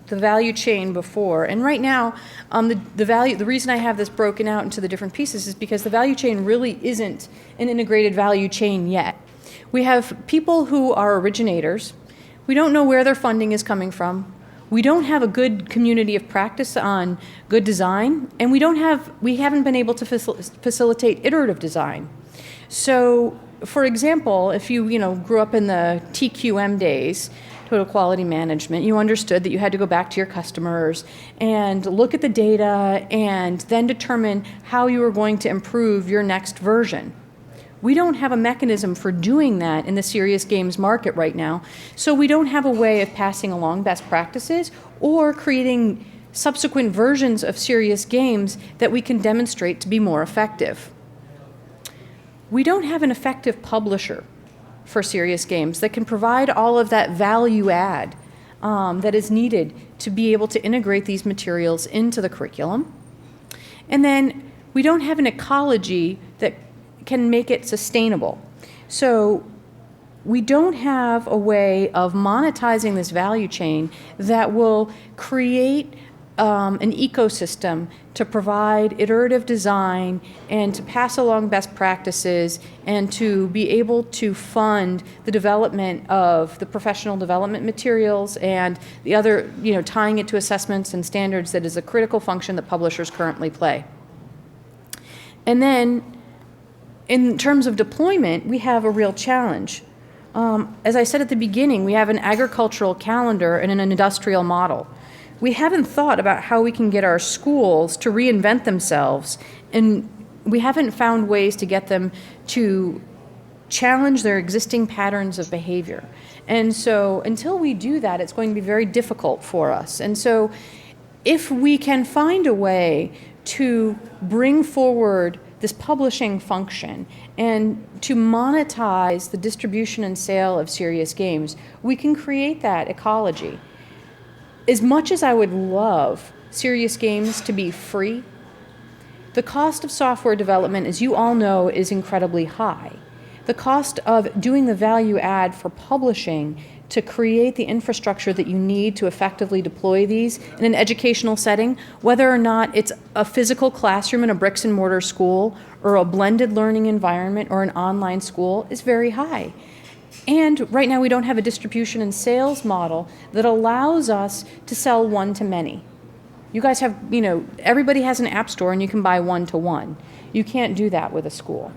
value chain before, and right now, the reason I have this broken out into the different pieces is because the value chain really isn't an integrated value chain yet. We have people who are originators. We don't know where their funding is coming from. We don't have a good community of practice on good design, and we haven't been able to facilitate iterative design. So, for example, if you grew up in the TQM days, total quality management, you understood that you had to go back to your customers and look at the data and then determine how you were going to improve your next version. We don't have a mechanism for doing that in the serious games market right now, so we don't have a way of passing along best practices or creating subsequent versions of serious games that we can demonstrate to be more effective. We don't have an effective publisher for serious games that can provide all of that value add that is needed to be able to integrate these materials into the curriculum. And then we don't have an ecology that can make it sustainable. So we don't have a way of monetizing this value chain that will create an ecosystem to provide iterative design and to pass along best practices and to be able to fund the development of the professional development materials and the other, tying it to assessments and standards that is a critical function that publishers currently play. And then in terms of deployment, we have a real challenge. As I said at the beginning, we have an agricultural calendar and an industrial model. We haven't thought about how we can get our schools to reinvent themselves, and we haven't found ways to get them to challenge their existing patterns of behavior. And so until we do that, it's going to be very difficult for us. And so if we can find a way to bring forward this publishing function and to monetize the distribution and sale of serious games, we can create that ecology. As much as I would love serious games to be free, the cost of software development, as you all know, is incredibly high. The cost of doing the value add for publishing to create the infrastructure that you need to effectively deploy these in an educational setting, whether or not it's a physical classroom in a bricks and mortar school or a blended learning environment or an online school, is very high. And right now we don't have a distribution and sales model that allows us to sell one-to-many. You guys have, everybody has an app store and you can buy one-to-one. You can't do that with a school.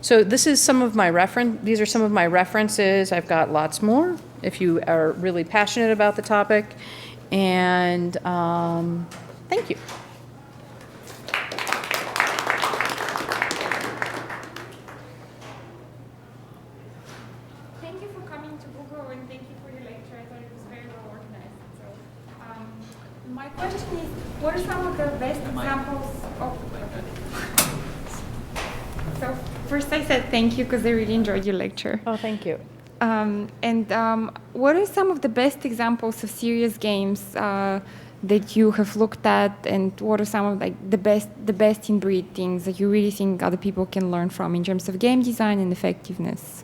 So these are some of my references. I've got lots more if you are really passionate about the topic. And thank you. Thank you for coming to Google, and thank you for your lecture. I thought it was very well organized. So, my question is, what are some of the best examples of... So, first I said thank you because I really enjoyed your lecture. Oh, thank you. What are some of the best examples of serious games that you have looked at, and what are some of the best in breed things that you really think other people can learn from in terms of game design and effectiveness?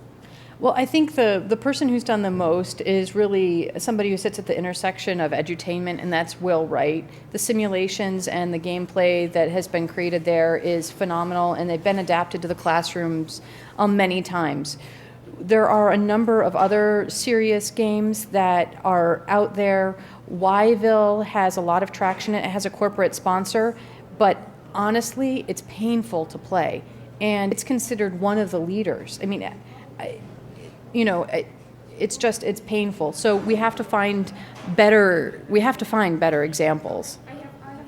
Well, I think the person who's done the most is really somebody who sits at the intersection of edutainment, and that's Will Wright. The simulations and the gameplay that has been created there is phenomenal, and they've been adapted to the classrooms many times. There are a number of other serious games that are out there. Yville has a lot of traction. It has a corporate sponsor, but honestly, it's painful to play, and it's considered one of the leaders. I mean, it's painful. So we have to find better examples. I have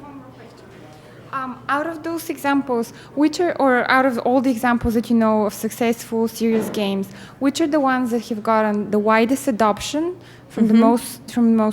one more question. Out of those examples, or out of all the examples that you know of successful serious games, which are the ones that have gotten the widest adoption from the most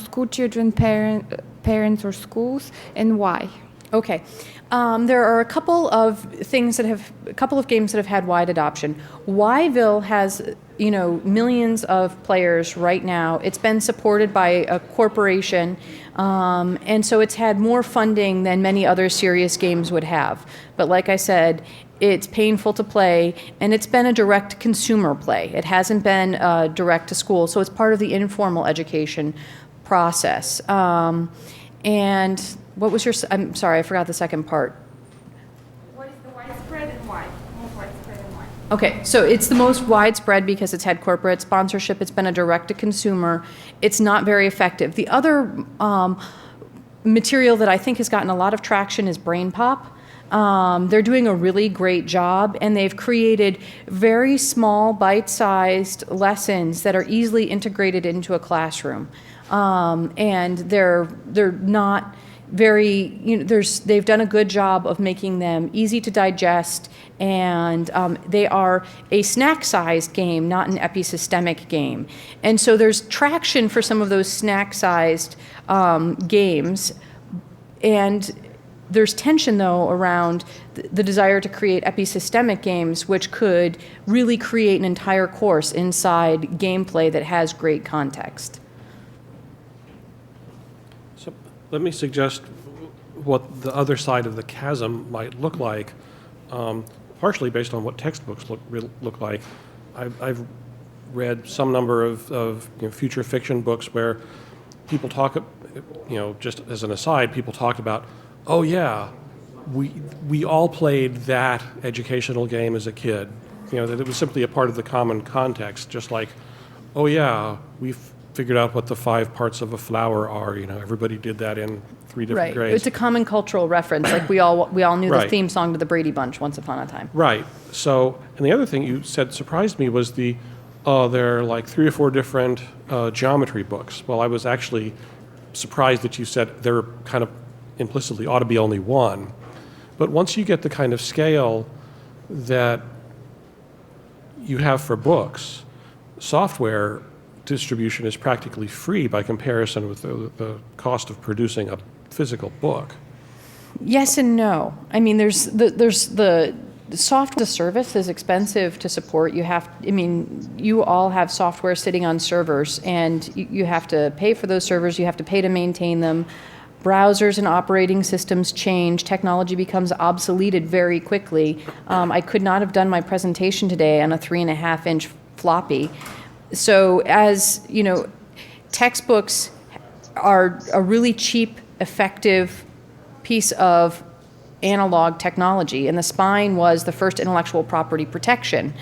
school children, parents or schools, and why? Okay. There are a couple of games that have had wide adoption. Yville has, millions of players right now. It's been supported by a corporation, and so it's had more funding than many other serious games would have. But like I said, it's painful to play, and it's been a direct consumer play. It hasn't been direct to school, so it's part of the informal education process. And what was I'm sorry, I forgot the second part. What is the widespread and why? Most widespread and why? Okay, so it's the most widespread because it's had corporate sponsorship. It's been a direct-to-consumer. It's not very effective. The other material that I think has gotten a lot of traction is Brainpop. They're doing a really great job, and they've created very small, bite-sized lessons that are easily integrated into a classroom. And they're not very, they've done a good job of making them easy to digest, and they are a snack-sized game, not an episystemic game. And so there's traction for some of those snack-sized games, and there's tension, though, around the desire to create episystemic games, which could really create an entire course inside gameplay that has great context. So let me suggest what the other side of the chasm might look like, partially based on what textbooks look like. I've read some number of future fiction books where people talk, just as an aside, people talked about, oh yeah, we all played that educational game as a kid. That it was simply a part of the common context, just like, oh yeah, we've figured out what the 5 parts of a flower are. Everybody did that in 3 different grades. It's a common cultural reference. Like we all knew Right. the theme song to the Brady Bunch once upon a time. Right. So, and the other thing you said surprised me was there are like 3 or 4 different geometry books. Well, I was actually surprised that you said there kind of implicitly ought to be only one. But once you get the kind of scale that you have for books, software distribution is practically free by comparison with the cost of producing a physical book. Yes and no. I mean, there's the software as a service is expensive to support. You all have software sitting on servers, and you have to pay for those servers. You have to pay to maintain them. Browsers and operating systems change. Technology becomes obsoleted very quickly. I could not have done my presentation today on a 3.5-inch floppy. So as textbooks are a really cheap, effective piece of analog technology, and the spine was the first intellectual property protection.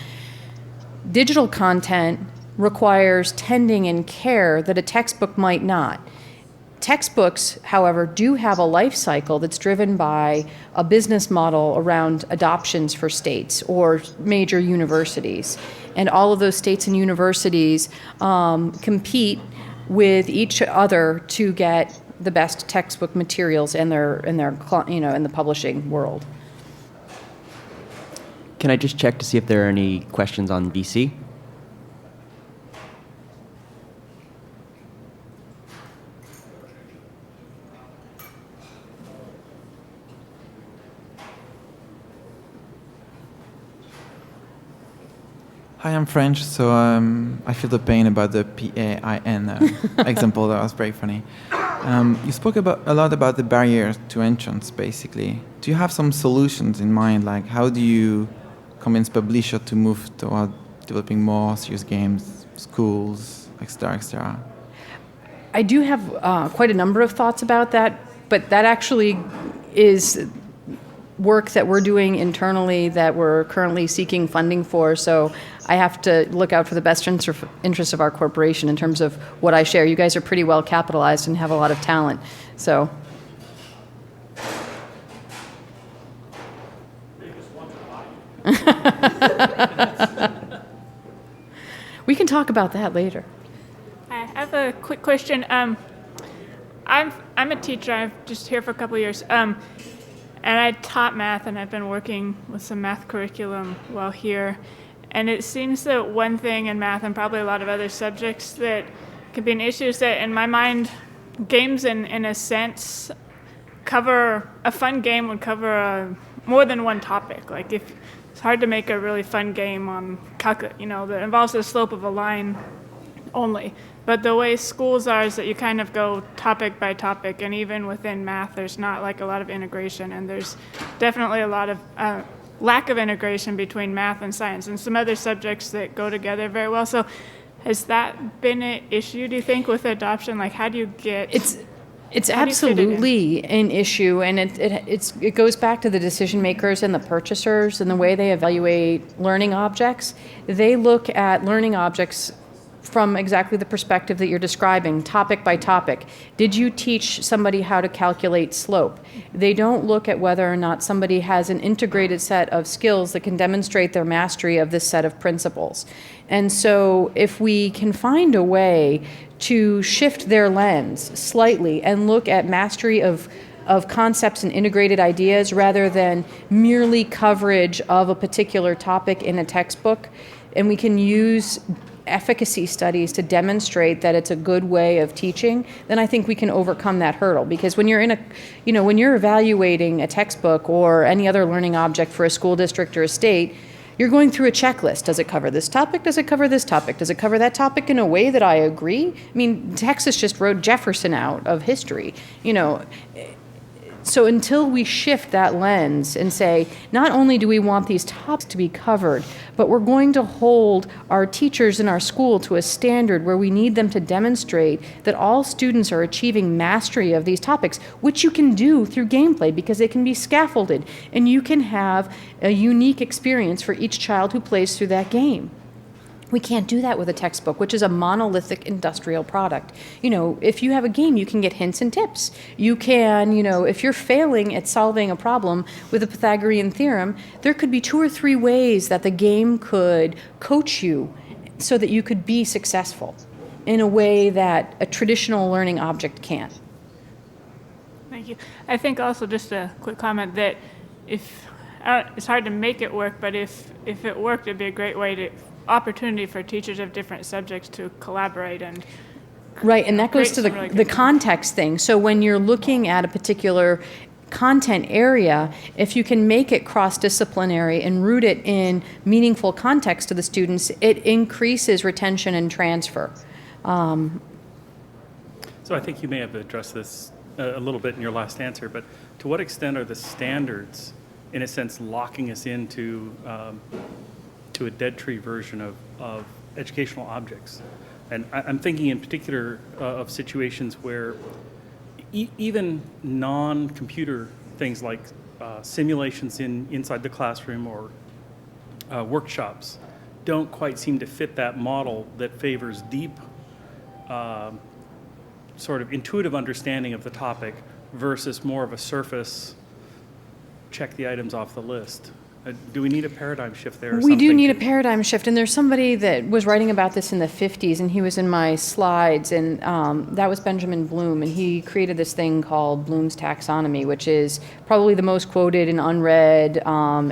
Digital content requires tending and care that a textbook might not. Textbooks, however, do have a life cycle that's driven by a business model around adoptions for states or major universities. And all of those states and universities compete with each other to get the best textbook materials in the publishing world. Can I just check to see if there are any questions on BC? Hi, I'm French, so I feel the pain about the PAIN example. That was very funny. You spoke a lot about the barriers to entrance, basically. Do you have some solutions in mind? Like, how do you convince publishers to move toward developing more serious games, schools, etc., etc.? I do have quite a number of thoughts about that, but that actually is work that we're doing internally that we're currently seeking funding for. So I have to look out for the best interests of our corporation in terms of what I share. You guys are pretty well capitalized and have a lot of talent. So. We can talk about that later. I have a quick question. I'm a teacher. I'm just here for a couple of years. And I taught math, and I've been working with some math curriculum while here. And it seems that one thing in math, and probably a lot of other subjects, that can be an issue is that, in my mind, games, in a sense, a fun game would cover more than one topic. Like, if it's hard to make a really fun game on calculus, that involves the slope of a line only. But the way schools are is that you kind of go topic by topic, and even within math, there's not like a lot of integration, and there's definitely a lot of lack of integration between math and science, and some other subjects that go together very well. So has that been an issue, do you think, with adoption? Like, how do you get... It's absolutely an issue, and it goes back to the decision makers and the purchasers and the way they evaluate learning objects. They look at learning objects from exactly the perspective that you're describing, topic by topic. Did you teach somebody how to calculate slope? They don't look at whether or not somebody has an integrated set of skills that can demonstrate their mastery of this set of principles. And so if we can find a way to shift their lens slightly and look at mastery of concepts and integrated ideas rather than merely coverage of a particular topic in a textbook, and we can use efficacy studies to demonstrate that it's a good way of teaching, then I think we can overcome that hurdle. Because when you're when you're evaluating a textbook or any other learning object for a school district or a state, you're going through a checklist. Does it cover this topic? Does it cover this topic? Does it cover that topic in a way that I agree? I mean, Texas just wrote Jefferson out of history, So until we shift that lens and say, not only do we want these topics to be covered, but we're going to hold our teachers in our school to a standard where we need them to demonstrate that all students are achieving mastery of these topics, which you can do through gameplay because they can be scaffolded, and you can have a unique experience for each child who plays through that game. We can't do that with a textbook, which is a monolithic industrial product. If you have a game, you can get hints and tips. You can, if you're failing at solving a problem with a Pythagorean theorem, there could be 2 or 3 ways that the game could coach you so that you could be successful in a way that a traditional learning object can't. Thank you. I think also, just a quick comment, that it's hard to make it work, but if it worked, it'd be a great opportunity for teachers of different subjects to collaborate and right, and that goes to the context thing. So when you're looking at a particular content area, if you can make it cross-disciplinary and root it in meaningful context to the students, it increases retention and transfer. So I think you may have addressed this a little bit in your last answer, but to what extent are the standards, in a sense, locking us into to a dead tree version of educational objects? And I'm thinking in particular of situations where even non-computer things like simulations inside the classroom or workshops don't quite seem to fit that model that favors deep sort of intuitive understanding of the topic versus more of a surface check the items off the list. Do we need a paradigm shift there? We do need a paradigm shift, and there's somebody that was writing about this in the 50s, and he was in my slides, and that was Benjamin Bloom, and he created this thing called Bloom's taxonomy, which is probably the most quoted and unread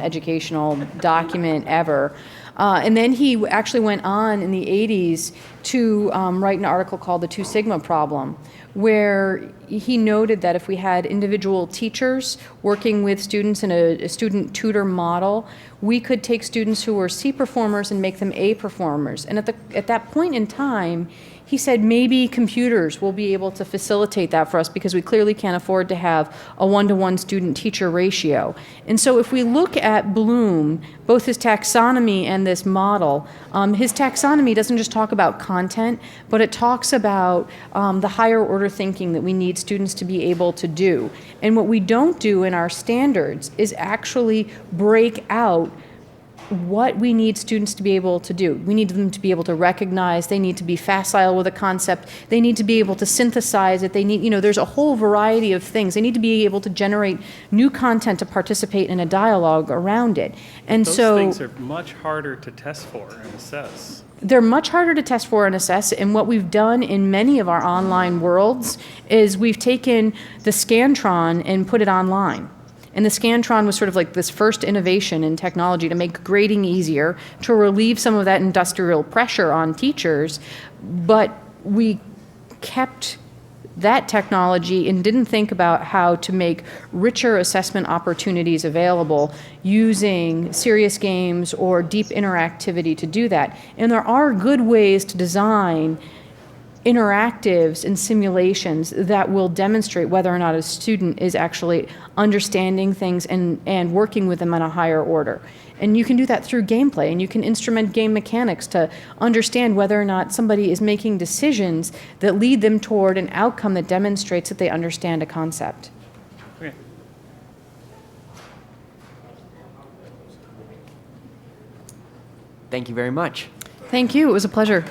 educational document ever. And then he actually went on in the 80s to write an article called The Two Sigma Problem, where he noted that if we had individual teachers working with students in a student tutor model, we could take students who were C performers and make them A performers. And at that point in time, he said maybe computers will be able to facilitate that for us because we clearly can't afford to have a one-to-one student-teacher ratio. And so if we look at Bloom, both his taxonomy and this model, his taxonomy doesn't just talk about content, but it talks about the higher order thinking that we need students to be able to do. And what we don't do in our standards is actually break out what we need students to be able to do. We need them to be able to recognize, they need to be facile with a concept, they need to be able to synthesize it, they need, there's a whole variety of things. They need to be able to generate new content to participate in a dialogue around it. And those things are much harder to test for and assess. They're much harder to test for and assess, and what we've done in many of our online worlds is we've taken the Scantron and put it online. And the Scantron was sort of like this first innovation in technology to make grading easier, to relieve some of that industrial pressure on teachers, but we kept that technology and didn't think about how to make richer assessment opportunities available using serious games or deep interactivity to do that. And there are good ways to design interactives and simulations that will demonstrate whether or not a student is actually understanding things and working with them on a higher order. And you can do that through gameplay, and you can instrument game mechanics to understand whether or not somebody is making decisions that lead them toward an outcome that demonstrates that they understand a concept. Okay. Thank you very much. Thank you. It was a pleasure.